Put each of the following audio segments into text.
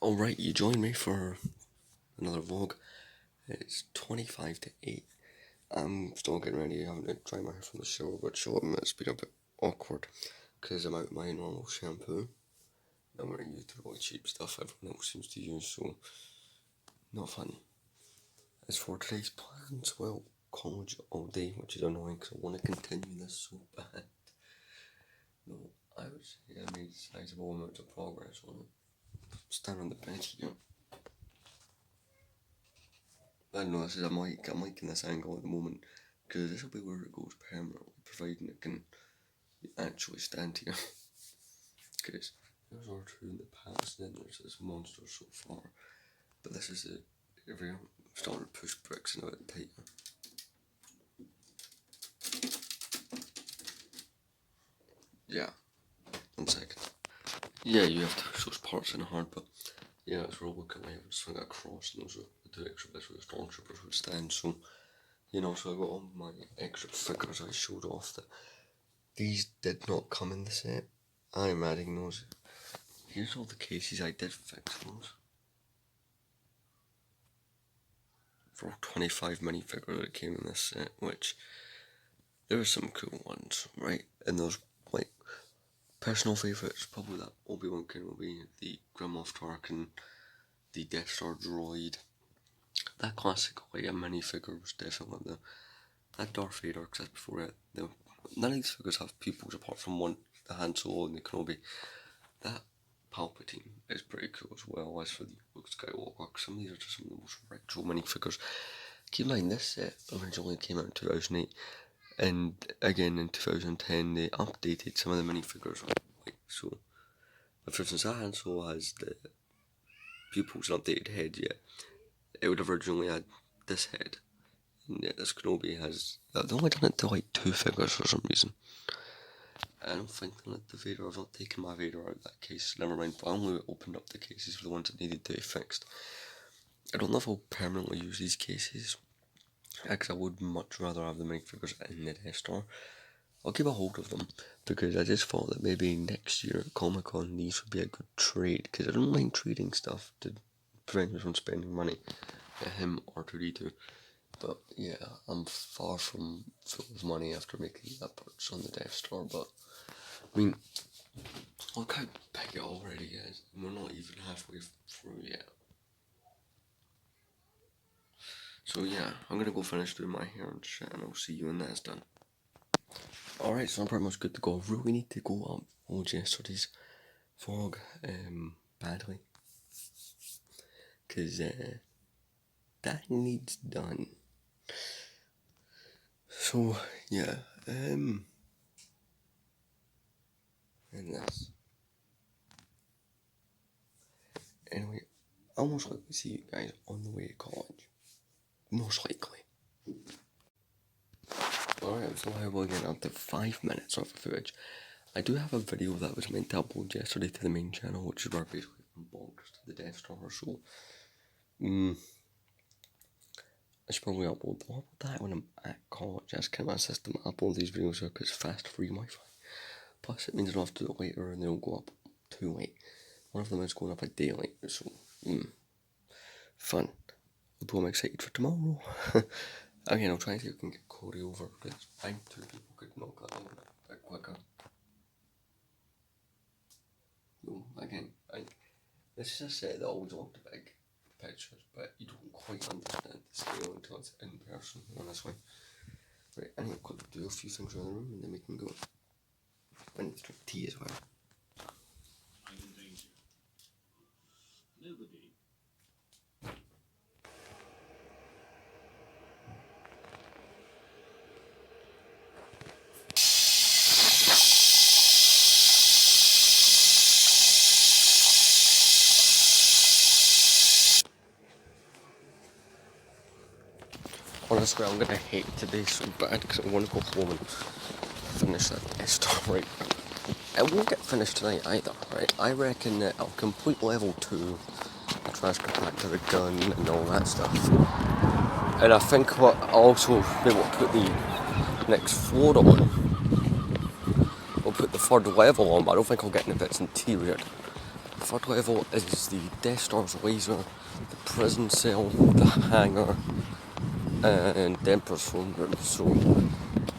Alright, you join me for another vlog. It's 25 to 8. I'm still getting ready, having to dry my hair from the shower, but it's been a bit awkward because I'm out of my normal shampoo. I'm wearing the really cheap stuff everyone else seems to use, so not fun. As for today's plans, well, college all day, which is annoying because I want to continue this so bad. No, I would say I made sizable amounts of progress on it. Stand on the bench here. I don't know, this is I'm liking this angle at the moment, because this will be where it goes permanently, providing it can actually stand here. Because there's our two in the past, and then there's this monster so far. But this is it, every I'm starting to push bricks in a bit tighter. Yeah, 1 second. Yeah, you have to push those parts in hard, but yeah, it's real looking like I would swing across, and those are the two extra bits where the stormtroopers would stand, so you know, so I got all my extra figures I showed off that these did not come in the set. I'm adding those. Here's all the cases I did fix those. For 25 minifigures that came in this set, which there were some cool ones, right? And those, like, personal favourites, probably that Obi-Wan Kenobi, the Grand Moff Tarkin, the Death Star droid. That classic, like, a minifigure was definitely that Darth Vader, because that's before it. None of these figures have pupils apart from one, the Han Solo and the Kenobi. That Palpatine is pretty cool as well. As for the Luke Skywalker, some of these are just some of the most retro minifigures. Keep in mind, this set originally came out in 2008, and again in 2010 they updated some of the minifigures. Like, so, for instance, that Han Solo has the pupils and updated head yet. It would have originally had this head. And yeah, this Kenobi has. They've only done it to like 2 figures for some reason. I don't think that the Vader, I've not taken my Vader out of that case, never mind, but I only opened up the cases for the ones that needed to be fixed. I don't know if I'll permanently use these cases, because I would much rather have the minifigures in the Death Star. I'll keep a hold of them, because I just thought that maybe next year at Comic Con these would be a good trade, because I don't mind trading stuff to prevent me from spending money at him or 2D2. But yeah, I'm far from full of money after making that purchase on the Death Star, but I mean, look how big it already is, and we're not even halfway through yet. So yeah, I'm gonna go finish doing my hair and shit, and I'll see you when that's done. Alright, so I'm pretty much good to go. I really need to go upload yesterday's vlog, badly. Cause, that needs done. So, yeah, and this. Anyway, I'll most likely see you guys on the way to college. Most likely. Alright, so I will get up to 5 minutes of footage. I do have a video that was meant to upload yesterday to the main channel, which is where I basically unboxed the Death Star, so I should probably upload that when I'm at college. That's kind of my system. I upload these videos here because it's fast free Wi-Fi. Plus it means I don't have to do it later and they don't go up too late. One of them is going up a day later, so fun. Although I'm excited for tomorrow. Again, I'll try and see if I can get Corey over, because I think 2 people could knock that out a bit quicker. No, again, this is a set that always looked big pictures, but you don't quite understand the scale until it's in person, honestly. Right, I need to quickly do a few things around the room and then we can go. I need to drink tea as well. I'm in danger. Nobody. Honestly, I'm gonna hate today so bad because I want to go home and finish that Star right. It won't get finished tonight either, right? I reckon that I'll complete level 2, the trash compactor, the gun, and all that stuff. And I think what I'll also be able to put the next floor on. We'll put the 3rd level on, but I don't think I'll get any bits interior. I third level is the Death Star's laser, the prison cell, the hangar, and the Emperor's throne room. So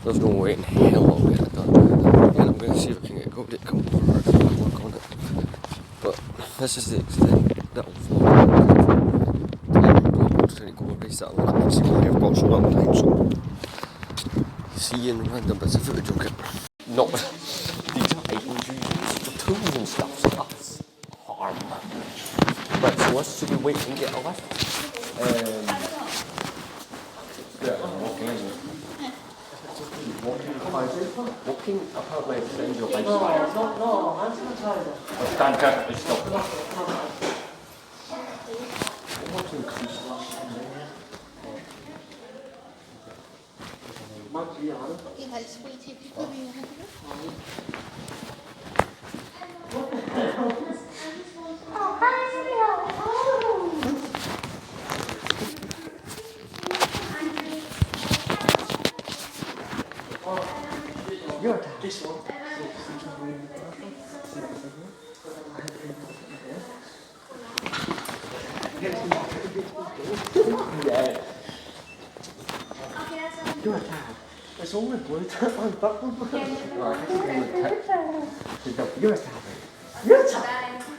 there's no way in hell I'll get it done. And I'm going to see if I can get a code come over if I work on it. But this is the extent that I'll vlog. I'm trying to go erase that look. See what I've got so little time. So see you in random bits of footage, okay? Not these items you use for tools and stuff, so that's harm. Right, so let's see we wait and get a lift. Walking apparently extends your lifespan. No, hand sanitizer. Stand perfectly still. Your turn. This one. Yeah. Your turn. It's only blue tap on purple. Your turn. Your turn.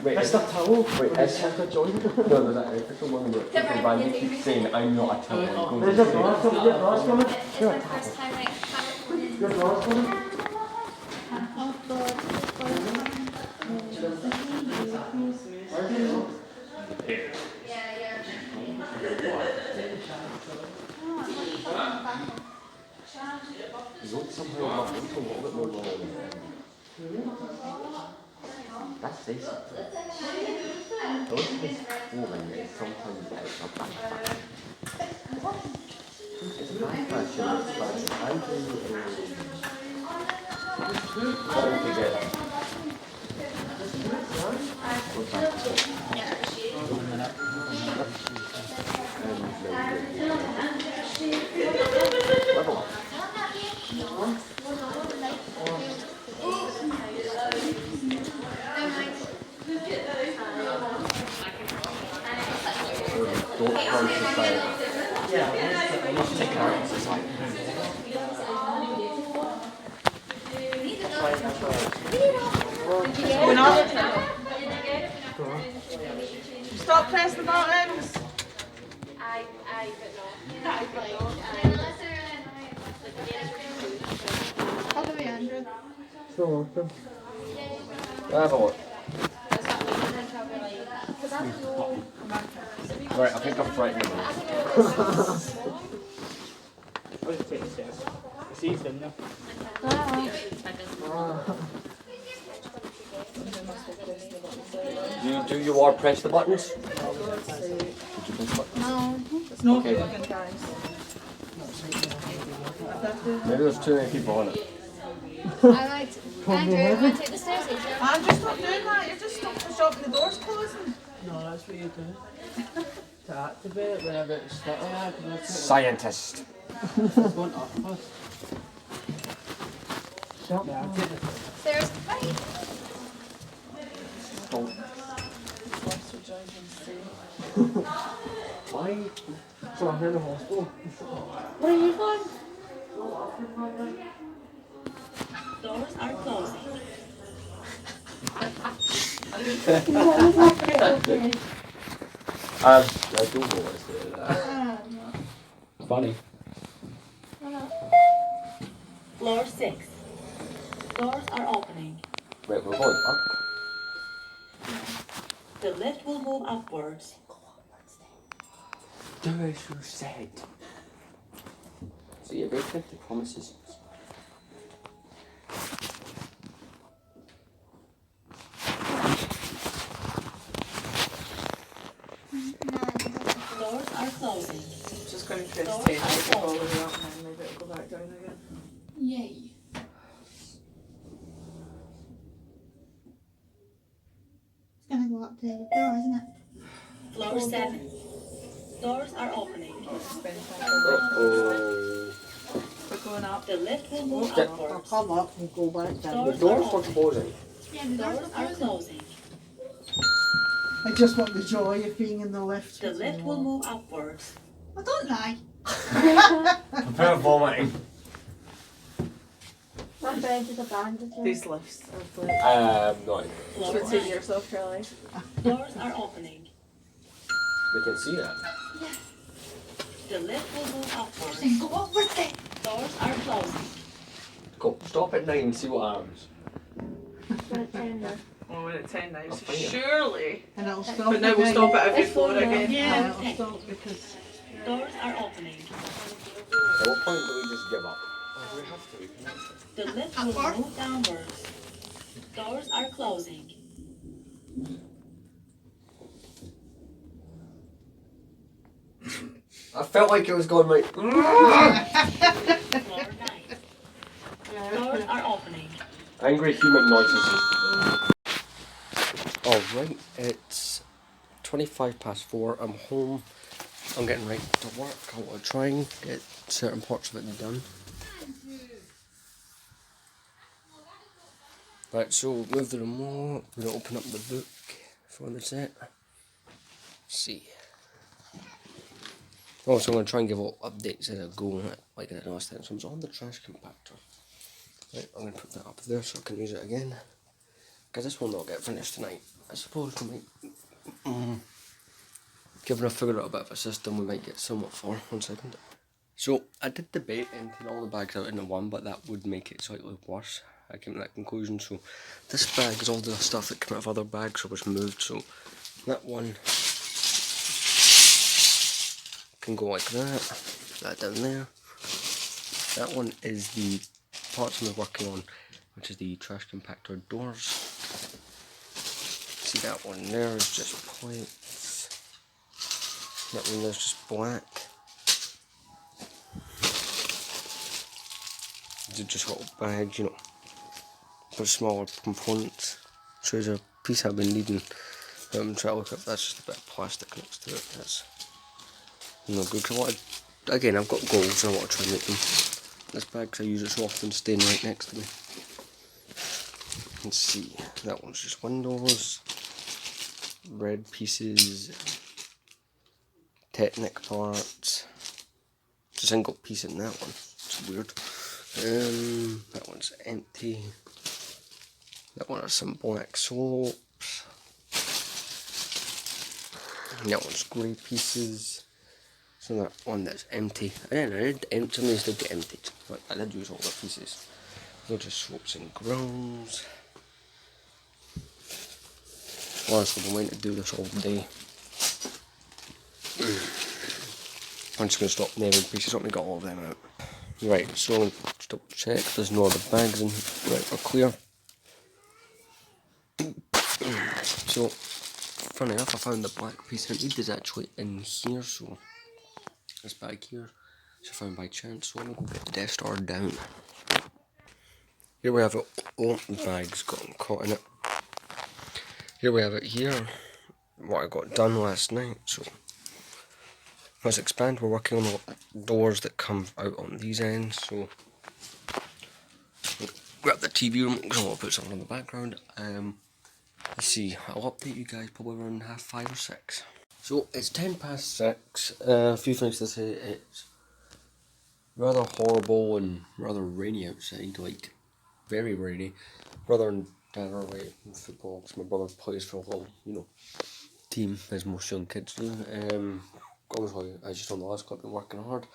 Wait, Mr. Towel. wait, It's Mr. Joint. no, there's that official one that people band you keep saying I'm not a towel. There's a glass coming. Your glass coming. It's my first time like having Your glass coming. oh god. You don't somehow have into a little bit more long. That's decent. Those things falling is sometimes it's not bad. It's a bad fashion, it's bad. I'm doing all together. Level up. Don't punch the fire. Yeah. Take care of society. Stop pressing the buttons. I'll give you 100. So welcome. Have a look. Right, I think I've frightened you. I'll just take the stairs. It's easy, isn't it? Do you all press the buttons? Did you press the buttons? No. It's not Okay. looking, guys. Maybe there's too many people on it. I like Andrew, you want to take the stairs easier? I'm just not doing that. You're just stopping the shop and the door's closing. No, that's what you do. To activate it whenever it's stuck like that. Scientist. It's going up first. Yeah, I'll take it. Stairs, right. Why? So I'm in the hospital. Where are you going? Doors are closing. I do know what's there. Funny. Floor 6. Doors are opening. Wait, we're going up. The lift will move upwards. Do as you said. So you're very quick to promises. Doors are closing. Just going to press Doors 10 are to all the closing. way up and then maybe it'll go back down again. Yay. It's gonna go up to the door, isn't it? Floor 7. Doors are opening. Spend time. Oh. We're going up. The lift will move Step. I'll upwards. come up and go back down. The doors are closing. Yeah, the doors Doors are are closing. closing. I just want the joy of being in the lift. The lift will move upwards. I don't lie. Prepare vomiting. My bed is abandoned. These lifts are flat. No. Floor For 2 9. years of your life. Doors are opening. We can see that. The lift will move upwards. Then go upwards then. Doors are closing. Go. Stop at 9 and see what happens. We're at 10 now. Oh, we're at 10 now, so fine. surely. And it'll stop. But now we'll stop at every It's floor fine now. again. Yeah. It'll stop because. Doors are opening. At what point do we just give up? Oh, we have to. We can have to. The lift will move downwards. Doors are closing. I felt like it was going right. Floor 9. Doors are opening. Angry human noises. Alright, it's 4:25. I'm home. I'm getting ready to work. I want to try and get certain parts of it done. Right, so move the remote. We're going to open up the book for the set. Let's see. Also, I'm going to try and give all updates as I go, like I did last time. So I'm on the trash compactor. Right, I'm going to put that up there so I can use it again. Because this will not get finished tonight. I suppose we might, given I figured out a bit of a system, we might get somewhat far. 1 second. So, I did debate emptying all the bags out into one, but that would make it slightly worse. I came to that conclusion, so this bag is all the stuff that came out of other bags, so it was moved, so that one can go like that down there. That one is the parts I'm working on, which is the trash compactor doors. See that one there is just plates. That one there's just black. These are just little bags, you know, for smaller components. So there's a piece I've been needing. Try to look up. That's just a bit of plastic next to it. That's no good. Cause I want to, again, I've got goals and I want to try and make them. This bag, cause I use it so often, staying right next to me. Let's see. That one's just windows. Red pieces. Technic parts. It's a single piece in that one. It's weird. That one's empty. That one has some black slopes. And that one's grey pieces. So that one that's empty. I did empty. Some of these did get emptied, but I did use all the pieces. They're just slopes and grounds. Honestly, I'm waiting to do this all day. I'm just going to stop naming pieces up and got all of them out. Right, so just double check there's no other bags in. Right, we're clear. So, funny enough, I found the black piece I need is actually in here, so this bag here, which I found by chance, so I'm going to put the Death Star down. Here we have it, oh, the bag's gotten caught in it. Here we have it here, what I got done last night, so let's expand. We're working on the doors that come out on these ends, so grab the TV remote because I want to put something on the background. Let's see, I'll update you guys probably around 5:30 or 6. So it's 6:10. A few things to say. It's rather horrible and rather rainy outside, like very rainy. Brother and dad are away in football because my brother plays for a little, you know, team as most young kids do. Obviously, as you saw in the last clip, been working hard.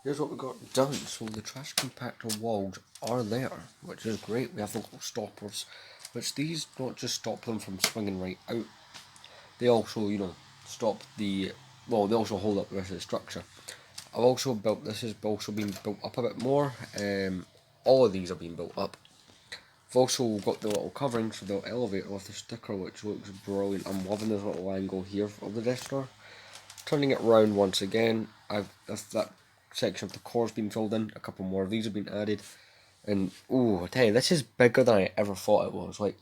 Here's what we got done. So the trash compactor walls are there, which is great. We have the little stoppers, which these don't just stop them from swinging right out. They also, you know, stop the, well, they also hold up the rest of the structure. I've also built, this has also been built up a bit more. All of these are being built up. I've also got the little covering for the elevator with the sticker, which looks brilliant. I'm loving this little angle here of the Death Star. Turning it round once again, that section of the core's been filled in, a couple more of these have been added, and ooh, I tell you, this is bigger than I ever thought it was. Like,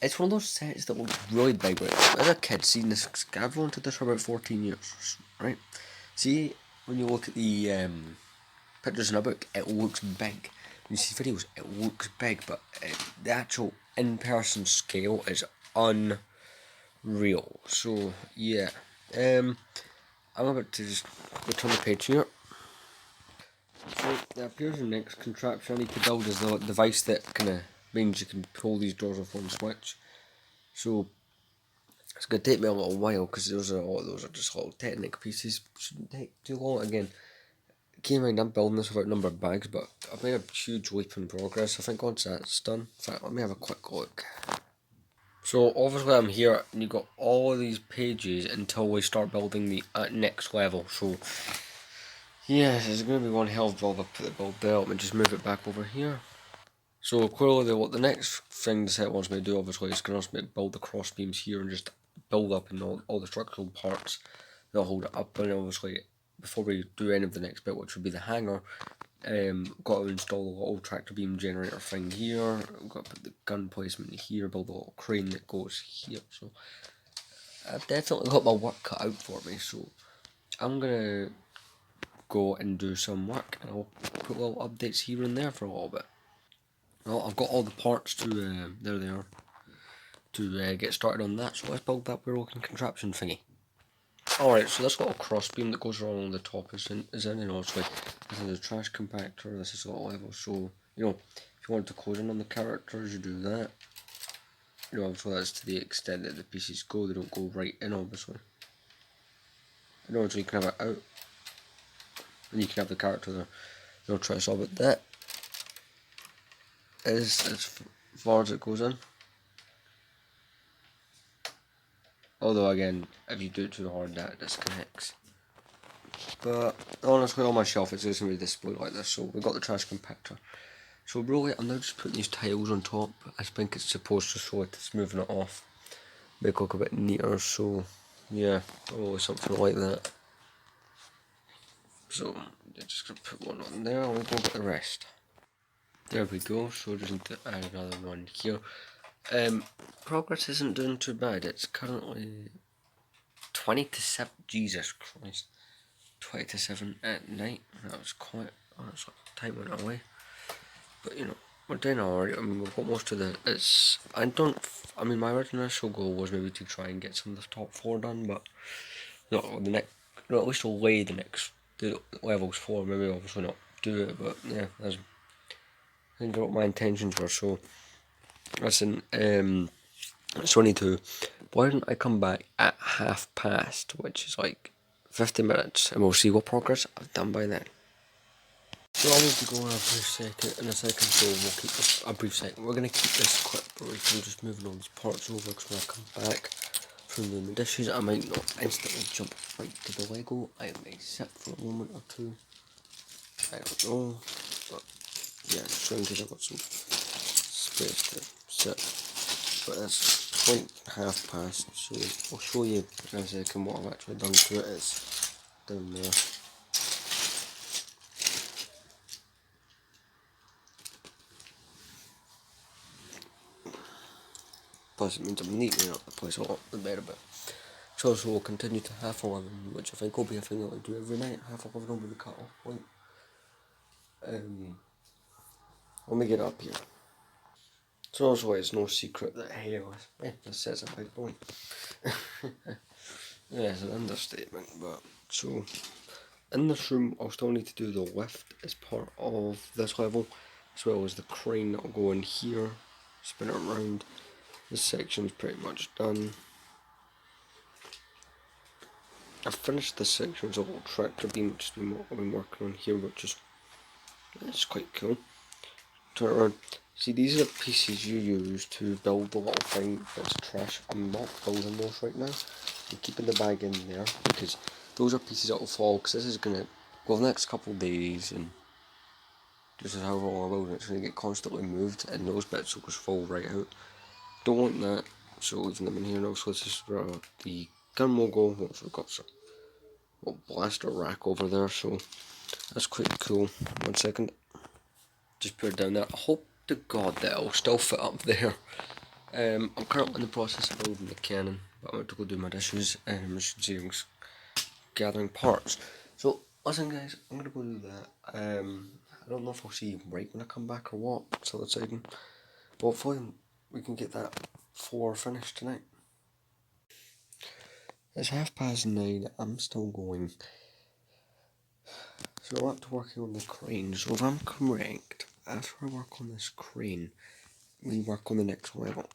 it's one of those sets that looks really big, but as a kid seeing this, I've wanted this for about 14 years, right? See, when you look at the pictures in a book, it looks big. When you see videos, it looks big, but the actual in-person scale is real. So yeah, I'm about to just go turn the page here. So it appears the next contraption I need to build is the device that kind of means you can pull these doors off one switch. So it's going to take me a little while because those are just little technical pieces. Shouldn't take too long. Again, keep in mind I'm building this without a number of bags, but I've made a huge leap in progress. I think once that's done, in fact, let me have a quick look. So obviously I'm here and you've got all of these pages until we start building the next level. So yeah, there's going to be one hell of a build. I'll put the build there up and just move it back over here. So clearly what the next thing the set wants me to do obviously is going to ask me to build the cross beams here and just build up in all the structural parts that'll hold it up. And obviously before we do any of the next bit, which would be the hangar, got to install a little tractor beam generator thing here. Got to put the gun placement here, build a little crane that goes here. So I've definitely got my work cut out for me. So I'm gonna go and do some work, and I'll put little updates here and there for a little bit. Well, I've got all the parts to there they are to get started on that. So let's build that weird looking contraption thingy. Alright, so this little cross beam that goes along the top is in and obviously this is a trash compactor, this is a little level, so you know, if you want to close in on the characters you do that. You know, obviously that's to the extent that the pieces go, they don't go right in obviously. You know, so you can have it out and you can have the character there. You know, try to solve it. That is as far as it goes in. Although again, if you do it too hard that disconnects. But honestly on my shelf it's just going to be displayed like this, so we've got the trash compactor. So really I'm now just putting these tiles on top. I think it's supposed to show it, it's moving it off. Make it look a bit neater, so yeah, probably something like that. So I'm just going to put one on there and we'll go get the rest. There we go, so just need to add another one here. Progress isn't doing too bad, it's currently 20 to 7, Jesus Christ, 20 to 7 at night. That was quite, honestly, time went away. But you know, we're doing alright. I mean, we've got most of the, I mean, my initial goal was maybe to try and get some of the top 4 done, but no, at least we'll lay the levels 4, maybe obviously not do it, but yeah, that's, I think what my intentions were. So listen, it's 22. Why didn't I come back at past, which is like 50 minutes, and we'll see what progress I've done by then. So I need to go in a second, so we'll keep this a brief second. We're going to keep this quick, but we can just moving all these parts over, because when I come back from doing the dishes, I might not instantly jump right to the Lego. I may sit for a moment or two. I don't know, but yeah, just trying to get got some space to sit. But it's like past, so I'll show you in a second what I've actually done to it. It's down there. Plus it means I'm neatening up the place a lot better bit. So we'll continue to 11:30, which I think will be a thing that I do every night. 11:30 will be the cut off point. Let me get up here. So also it's no secret that hair this set's a big boy. Yeah, it's an understatement, but so in this room I'll still need to do the lift as part of this level, as well as the crane that'll go in here, spin it around. This section's pretty much done. I've finished this section as a little tractor beam, which is what I've been working on here, which is it's quite cool. Turn it around. See, these are the pieces you use to build the little thing that's trash. I'm not building those right now. I'm keeping the bag in there because those are pieces that will fall, because this is going to go the next couple of days, and just as however long I build it, it's going to get constantly moved, and those bits will just fall right out. Don't want that, so leaving them in here now. So this is where the gun will go. We've got some little blaster rack over there, so that's quite cool. 1 second. Just put it down there. I hope to God that it'll still fit up there. I'm currently in the process of building the cannon, but I'm about to go do my dishes, and I should see I'm gathering parts. So listen guys, I'm gonna go do that. I don't know if I'll see you right when I come back or what, so that's exciting. Hopefully we can get that 4 finished tonight. It's 9:30, I'm still going. So I'm up to working on the crane. So if I'm correct, after I work on this crane, we work on the next level.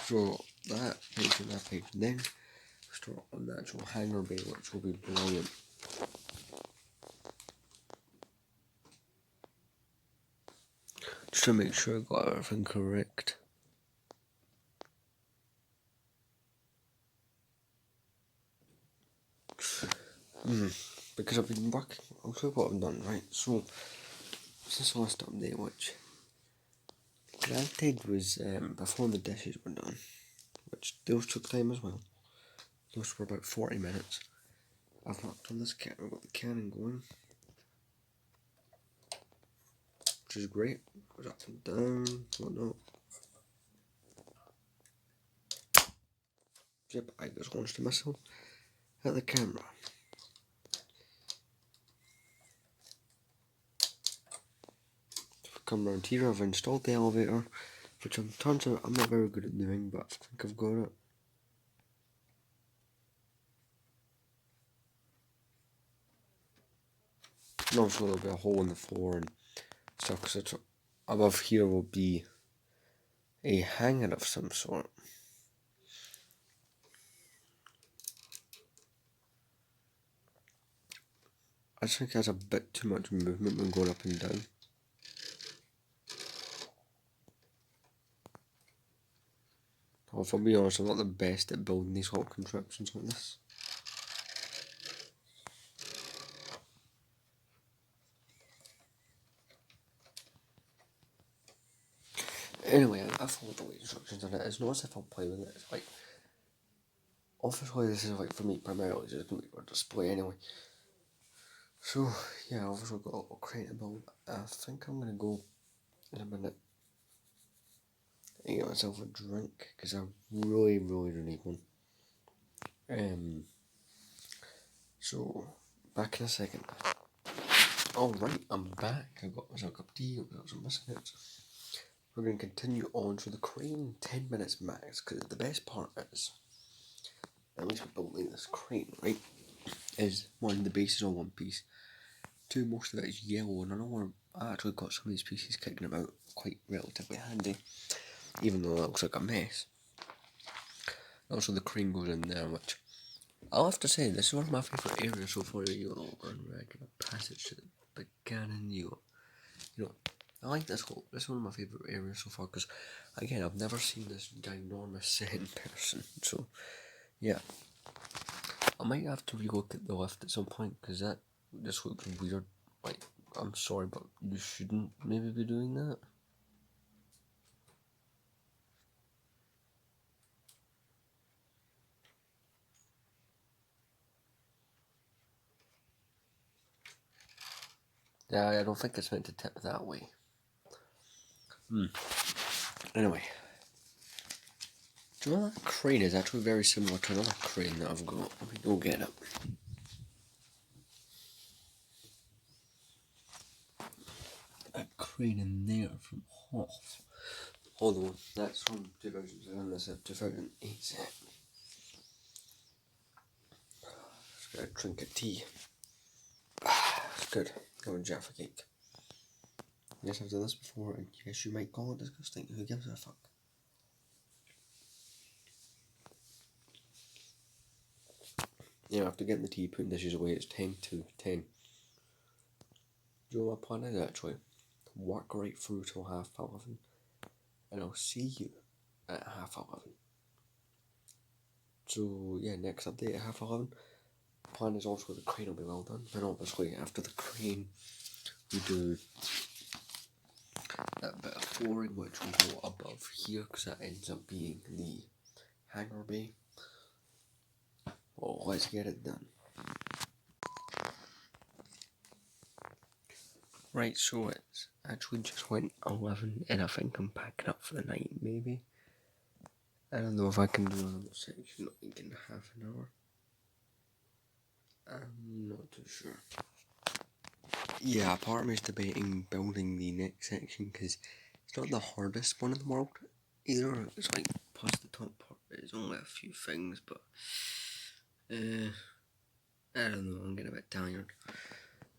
So that page and that page, and then start on the actual hangar bay, which will be brilliant. Just to make sure I got everything correct. Because I've been working, I'll show you what I've done, right? So, since the last update, which granted was before the dishes were done, which those took time as well. Those were about 40 minutes. I've worked on this cat, I've got the cannon going, which is great. Goes up and down, whatnot. Yep, I just launched a missile at the camera. Come around here, I've installed the elevator, which turns out I'm not very good at doing, but I think I've got it. And also there'll be a hole in the floor and stuff, because above here will be a hangar of some sort. I just think there's a bit too much movement when going up and down. Well, if I'll be honest, I'm not the best at building these whole contraptions like this. Anyway, I followed the way instructions on it. It's not as if I'll play with it. It's like, obviously this is like for me primarily just going to be for display anyway. So yeah, obviously I've got a little crate to build. I think I'm going to go in a minute and get myself a drink because I really need one. So back in a second. Alright, I'm back. I got myself a cup of tea, I got some biscuits. We're going to continue on to the crane, 10 minutes max, because the best part is, at least we're building this crane, right, is one, the base is all one piece, two, most of it is yellow, and I know I actually got some of these pieces kicking about quite relatively handy, even though it looks like a mess. Also the crane goes in there, which, I'll have to say, this is one of my favourite areas so far. You got a regular passage to the cannon, you know, I like this is one of my favourite areas so far, because, again, I've never seen this ginormous set in person, so, yeah. I might have to relook at the lift at some point, because that just looks weird. Like, I'm sorry, but you shouldn't maybe be doing that. Yeah, I don't think it's meant to tip that way. Anyway. Do you know that crane is actually very similar to another crane that I've got? Let me go get it. A crane in there from Hoff. Although that's from 2007, that's a 2008 set. Just got a trinket tea. It's good. Go and Jaffa cake. Yes, I've done this before, and yes, you might call it disgusting. Who gives a fuck? Yeah, after getting the tea, putting dishes away, it's 10 to 10. Do you know what my plan is actually? Work right through till 11:30, and I'll see you at 11:30. So yeah, next update at 11:30. Plan is also the crane will be well done, and obviously after the crane we do that bit of flooring which will go above here, because that ends up being the hangar bay. Well, let's get it done. Right, so it's actually just went 11, and I think I'm packing up for the night, maybe. I don't know if I can do another section like in half an hour. I'm not too sure. Yeah, part of me is debating building the next section, because it's not the hardest one in the world either. It's like plus the top part is only a few things, but I don't know, I'm getting a bit tired.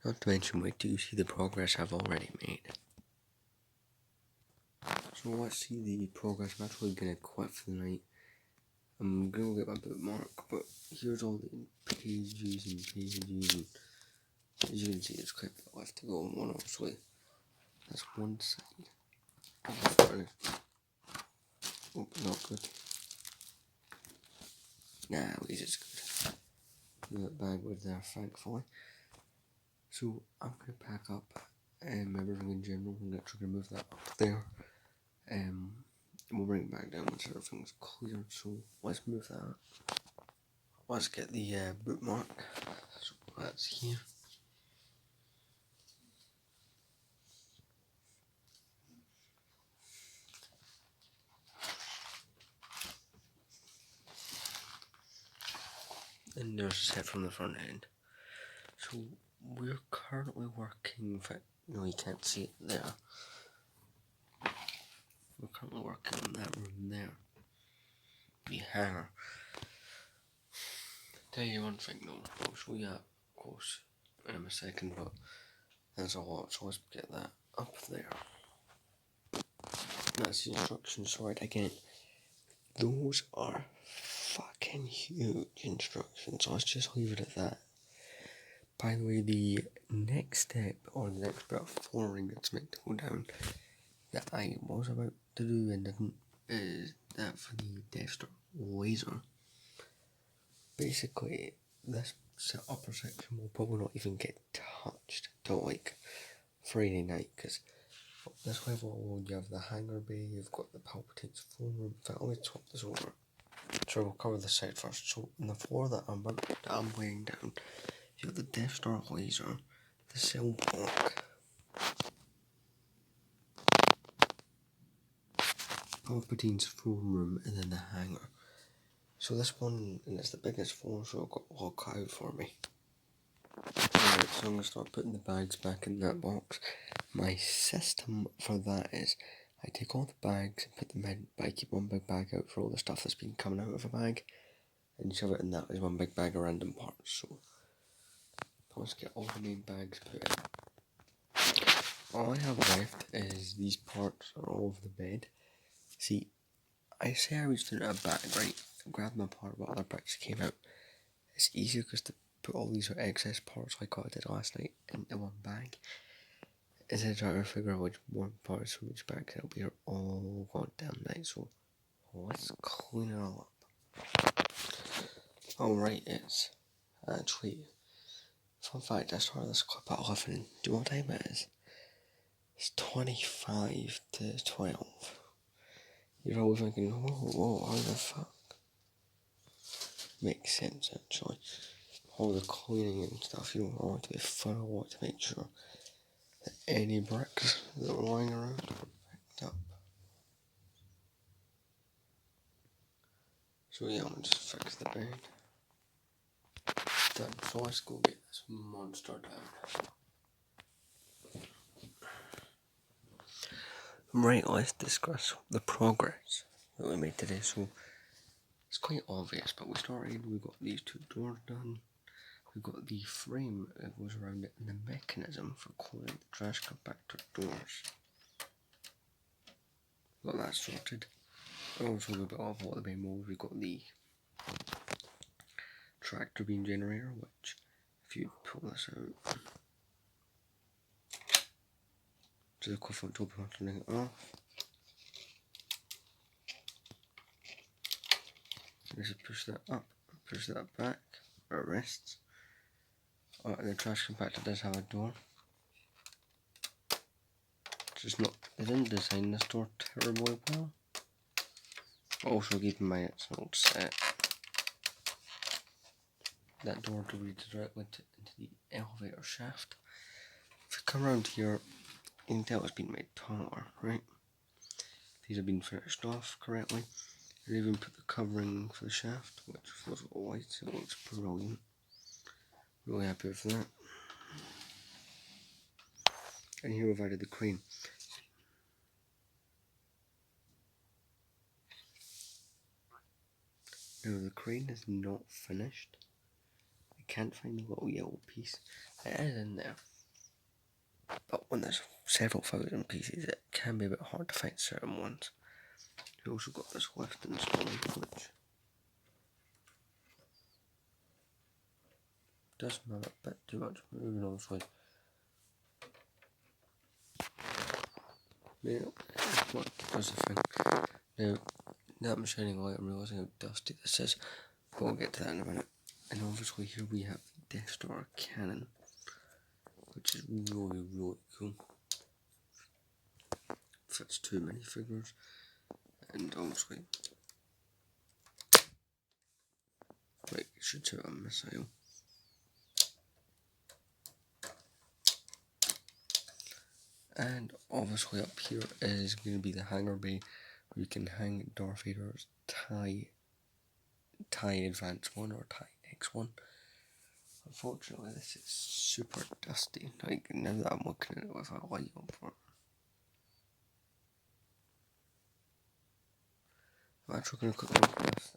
Not to mention, wait till you see the progress I've already made. So let's see the progress. I'm actually gonna quit for the night. I'm gonna get my bookmark, but here's all the pages and pages, and as you can see, it's quite a bit left to go on one, obviously. That's one side. Oh, not good. Nah, at least it's good. The bag was there, thankfully. So I'm gonna pack up everything in general. I'm actually gonna move that up there. We'll bring it back down once everything's cleared. So let's move that. Let's get the bookmark. So that's here. And there's a set from the front end. So we're currently working with, no, you can't see it there. We're currently working on that room there. The hanger. Tell you one thing though, I'll show you that, of course, in a second, but there's a lot, so let's get that up there. That's the instructions, so right again, those are fucking huge instructions, so let's just leave it at that. By the way, the next step, or the next bit of flooring that's meant to go down, that I was about to do and didn't, is that for the Death Star laser. Basically, this upper section will probably not even get touched till like Friday night, because this level you have the hangar bay, you've got the Palpatine's throne room. In fact, let me swap this over. So we'll cover this side first. So on the floor that I'm laying down, you have the Death Star laser, the cell block, Palpatine's throne room, and then the hangar. So this one, and it's the biggest floor, so I've got all cut out for me. Alright, so I'm going to start putting the bags back in that box. My system for that is I take all the bags and put them in, but I keep one big bag out for all the stuff that's been coming out of a bag, and shove it in that as one big bag of random parts. So let's get all the main bags put in. All I have left is these parts are all over the bed. See, I say I reached into a bag, right? Grabbed my part, but other bits came out. It's easier because to put all these excess parts like I did last night into one bag. Instead of trying to figure out which one parts from each bag, it'll be here all goddamn night. So let's clean it all up. Alright, it's actually, fun fact, I started this clip at 11. Do you know what time it is? It's 25 to 12. You're always thinking, whoa, how the fuck? Makes sense actually. All the cleaning and stuff, you know, I want to be thorough, I want to make sure that any bricks that were lying around were picked up. So yeah, I'm gonna just fix the bed. Done. So let's go get this monster down. Right, let's discuss the progress that we made today. So it's quite obvious, but we started, we got these two doors done. We got the frame that goes around it and the mechanism for closing the trash compactor doors. Got that sorted. Also a bit of what the main mold. We got the tractor beam generator, which if you pull this out, to the equivalent to turning it off. Just push that up, push that back, or it rests. Oh, and the trash compactor does have a door. It's just not, they didn't design this door terribly well. Also keep in mind it's an old set. That door to lead directly into the elevator shaft. If you come around here, you can tell it's been made taller, right? These have been finished off correctly. I even put the covering for the shaft, which was white, so it looks brilliant. Really happy with that. And here we've added the crane. Now the crane is not finished. I can't find the little yellow piece. It is in there. But when there's several thousand pieces, it can be a bit hard to find certain ones. We also got this left installing, which does matter a bit too much. Moving on, so now, what does the thing? Now I'm shining light, I'm realising how dusty this is, but we'll get to that in a minute. And obviously here we have the Death Star cannon, which is really, really cool. Fits too many figures, and obviously, like, it shoots out a missile. And obviously up here is going to be the hangar bay, where you can hang Darth Vader's TIE Advance 1 or TIE X1. Unfortunately, this is super dusty. Like, now that I'm looking at it with a light on for it. I'm actually going to quickly look at this.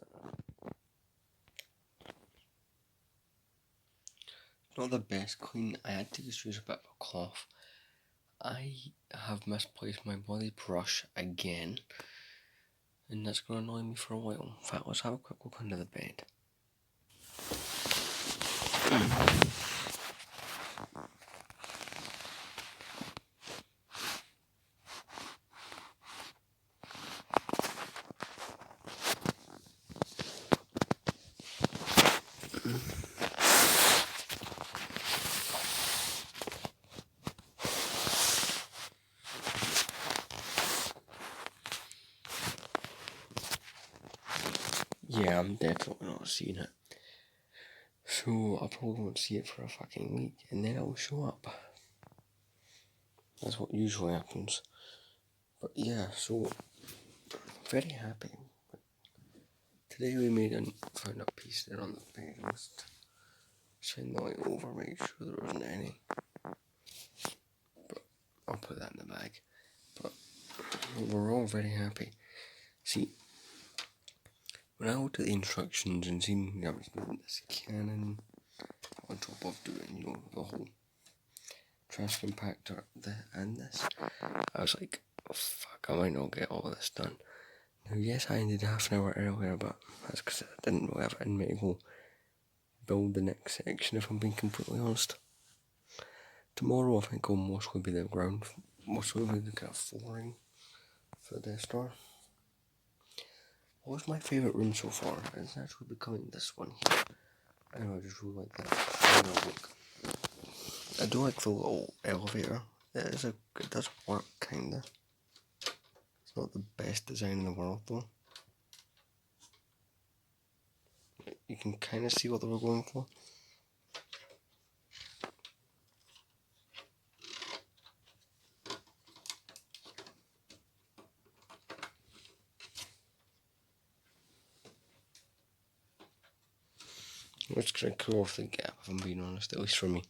Not the best clean. I had to just use a bit of a cloth. I have misplaced my body brush again, and that's going to annoy me for a while. In fact, let's have a quick look under the bed. Yeah, I'm definitely not seeing it. So I probably won't see it for a fucking week, and then it'll show up. That's what usually happens. But yeah, so very happy. Today we found a piece there on the bed. Just shine the light over, make sure there wasn't any. But I'll put that in the bag. But we're all very happy. See, when I looked at the instructions and seen I was doing this cannon on top of doing, the whole trash compactor and this, I was like, oh fuck, I might not get all of this done. Now, yes, I ended half an hour earlier, but that's because I didn't really have it in me to go build the next section, if I'm being completely honest. Tomorrow, I think I'll mostly be the ground, mostly be the kind of flooring for the Death Star. What's my favourite room so far? It's actually becoming this one here. I know, I just really like that. I do like the little elevator. It does work, kinda. It's not the best design in the world, though. You can kind of see what they were going for. It's kind of cool off the gap, if I'm being honest, at least for me.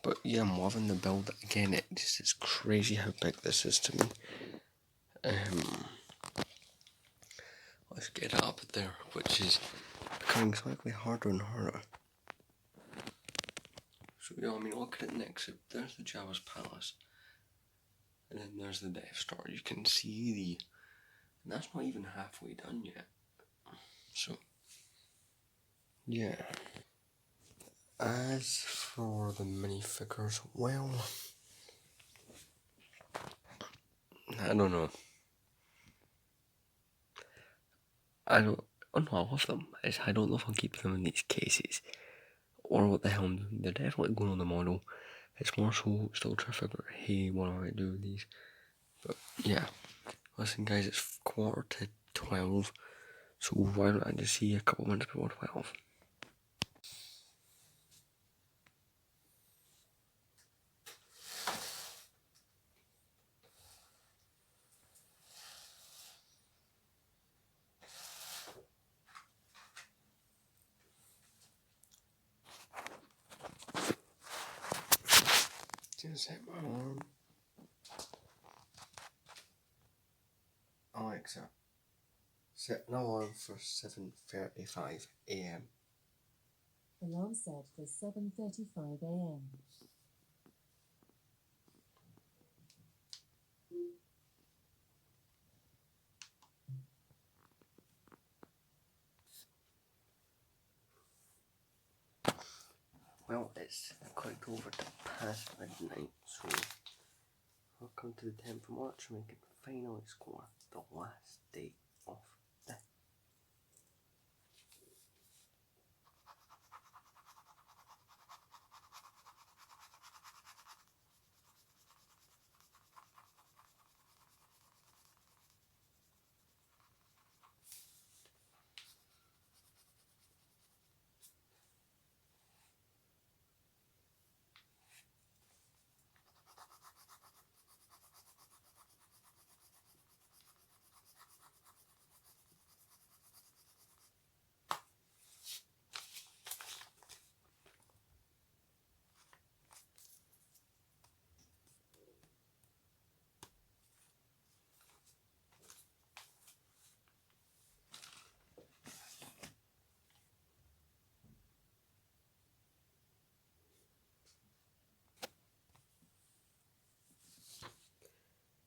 But yeah, I'm loving the build. Again, it's crazy how big this is to me. Let's get it up there, which is becoming slightly harder and harder. So yeah, I mean, look at it next. So there's the Jabba's Palace, and then there's the Death Star. You can see and that's not even halfway done yet. So yeah. As for the minifigures, well, I don't know. I don't know, I love them. I don't know if I'll keep them in these cases, or what the hell I'm doing. They're definitely going on the model. It's more so still trying to figure out, hey, what do I do with these? But yeah, listen guys, it's 11:45, so why don't I just see you a couple minutes before 12? Just set my alarm. Alexa, Set an alarm for 7:35 a.m. Alarm set for 7:35 a.m. Well, it's clicked over to past midnight, so welcome to the 10th of March, making the final score the last day of the.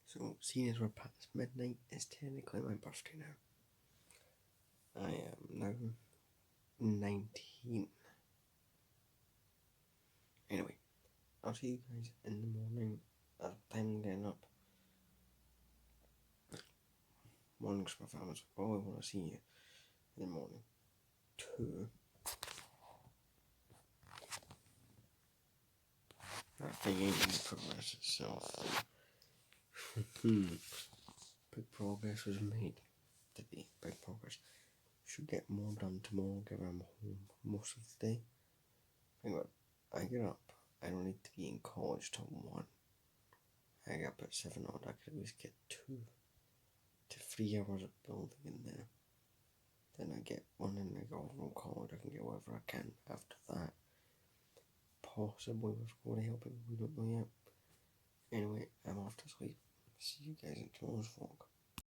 So, seeing as we're past midnight, it's technically my birthday now. I am now 19. Anyway, I'll see you guys in the morning at the time I'm getting up. Mornings for families, I probably want to see you in the morning. 2. That thing ain't going to progress itself. Big progress was made today. Big progress. Should get more done tomorrow, given I'm home most of the day. Think about it. I get up, I don't need to be in college till 1. I get up at 7 odd, I could at least get 2 to 3 hours of building in there. Then I get 1 and I go from college, I can get whatever I can after that. Possibly with Corey helping, we don't know yet. Anyway, I'm off to sleep. See you guys in tomorrow's vlog.